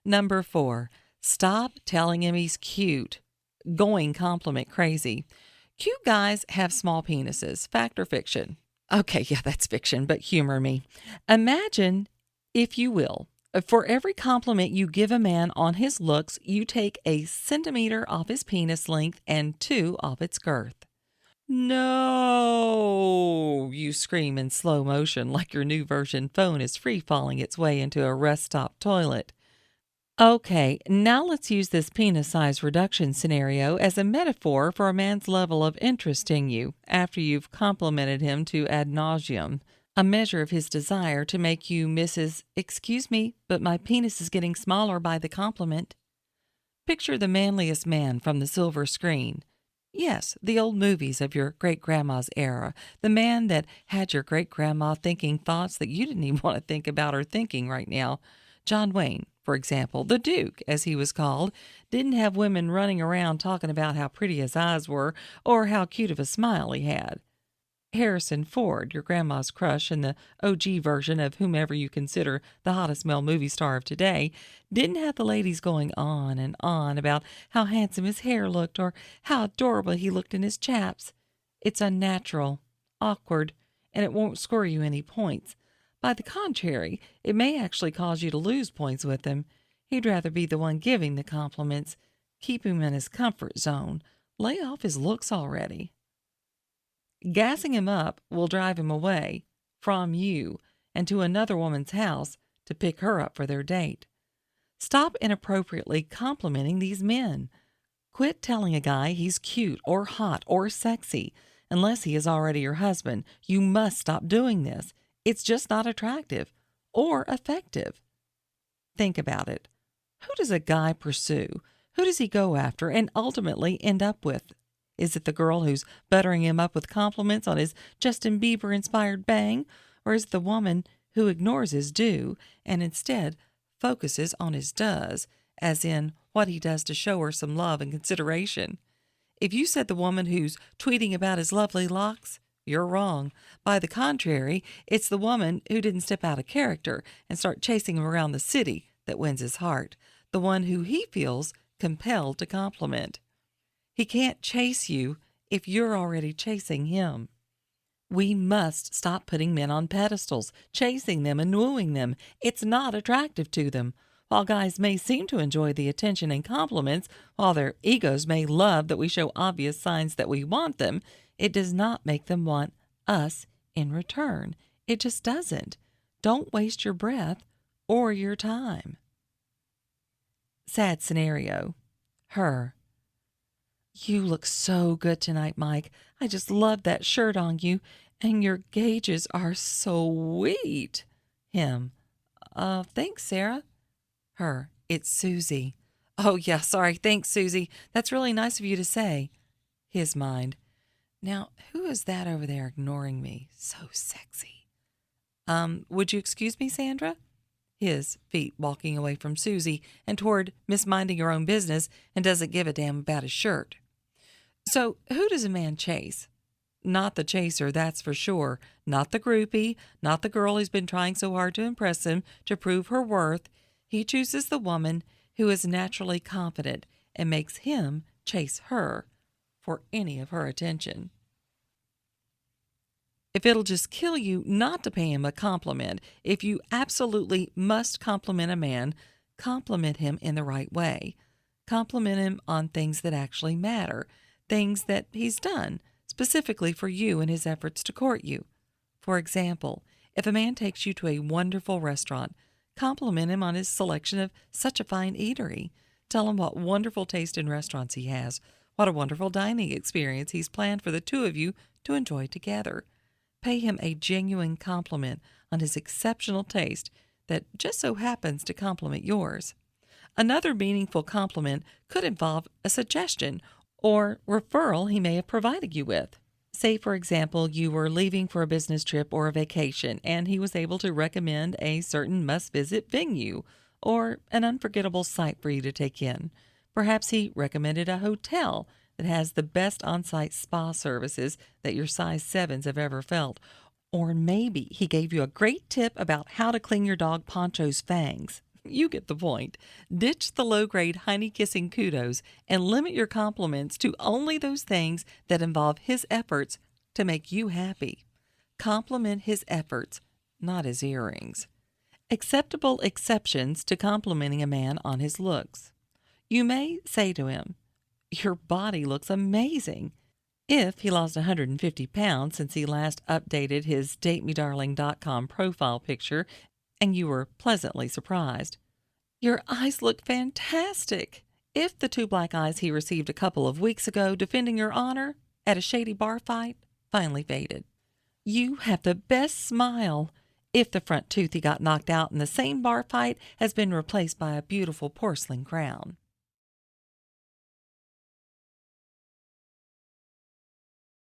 Number 4, stop telling him he's cute. Going compliment crazy. Cute guys have small penises. Fact or fiction? Okay, yeah, that's fiction, but humor me. Imagine, if you will, for every compliment you give a man on his looks, you take a centimeter off his penis length and 2 off its girth. No, you scream in slow motion like your new version phone is free falling its way into a rest stop toilet. Okay, now let's use this penis size reduction scenario as a metaphor for a man's level of interest in you after you've complimented him to ad nauseum, a measure of his desire to make you Mrs. Excuse me, but my penis is getting smaller by the compliment. Picture the manliest man from the silver screen. Yes, the old movies of your great-grandma's era, the man that had your great-grandma thinking thoughts that you didn't even want to think about or thinking right now. John Wayne, for example, the Duke, as he was called, didn't have women running around talking about how pretty his eyes were or how cute of a smile he had. Harrison Ford, your grandma's crush and the OG version of whomever you consider the hottest male movie star of today, didn't have the ladies going on and on about how handsome his hair looked or how adorable he looked in his chaps. It's unnatural, awkward, and it won't score you any points. By the contrary, it may actually cause you to lose points with him. He'd rather be the one giving the compliments. Keep him in his comfort zone. Lay off his looks already. Gassing him up will drive him away from you and to another woman's house to pick her up for their date. Stop inappropriately complimenting these men. Quit telling a guy he's cute or hot or sexy. Unless he is already your husband, you must stop doing this. It's just not attractive or effective. Think about it. Who does a guy pursue? Who does he go after and ultimately end up with? Is it the girl who's buttering him up with compliments on his Justin Bieber-inspired bang? Or is it the woman who ignores his do and instead focuses on his does, as in what he does to show her some love and consideration? If you said the woman who's tweeting about his lovely locks, you're wrong. By the contrary, it's the woman who didn't step out of character and start chasing him around the city that wins his heart, the one who he feels compelled to compliment. He can't chase you if you're already chasing him. We must stop putting men on pedestals, chasing them and wooing them. It's not attractive to them. While guys may seem to enjoy the attention and compliments, while their egos may love that we show obvious signs that we want them, it does not make them want us in return. It just doesn't. Don't waste your breath or your time. Sad scenario. Her. You look so good tonight, Mike. I just love that shirt on you, and your gauges are so sweet. Him. Thanks, Sarah. Her. It's Susie. Oh, yeah, sorry. Thanks, Susie. That's really nice of you to say. His mind. Now, who is that over there ignoring me? So sexy. Would you excuse me, Sandra? His feet walking away from Susie and toward Miss Minding Your Own Business and doesn't give a damn about his shirt. So who does a man chase? Not the chaser, that's for sure. Not the groupie, not the girl who's been trying so hard to impress him, to prove her worth. He chooses the woman who is naturally confident and makes him chase her for any of her attention. If it'll just kill you not to pay him a compliment, if you absolutely must compliment a man, compliment him in the right way. Compliment him on things that actually matter, things that he's done specifically for you in his efforts to court you. For example, if a man takes you to a wonderful restaurant, compliment him on his selection of such a fine eatery. Tell him what wonderful taste in restaurants he has, what a wonderful dining experience he's planned for the two of you to enjoy together. Pay him a genuine compliment on his exceptional taste that just so happens to complement yours. Another meaningful compliment could involve a suggestion or referral he may have provided you with. Say, for example, you were leaving for a business trip or a vacation, and he was able to recommend a certain must-visit venue or an unforgettable site for you to take in. Perhaps he recommended a hotel that has the best on-site spa services that your size 7s have ever felt. Or maybe he gave you a great tip about how to clean your dog Poncho's fangs. You get the point. Ditch the low-grade honey-kissing kudos and limit your compliments to only those things that involve his efforts to make you happy. Compliment his efforts, not his earrings. Acceptable exceptions to complimenting a man on his looks. You may say to him, "Your body looks amazing," if he lost 150 pounds since he last updated his datemedarling.com profile picture and you were pleasantly surprised. "Your eyes look fantastic," if the two black eyes he received a couple of weeks ago defending your honor at a shady bar fight finally faded. "You have the best smile," if the front tooth he got knocked out in the same bar fight has been replaced by a beautiful porcelain crown.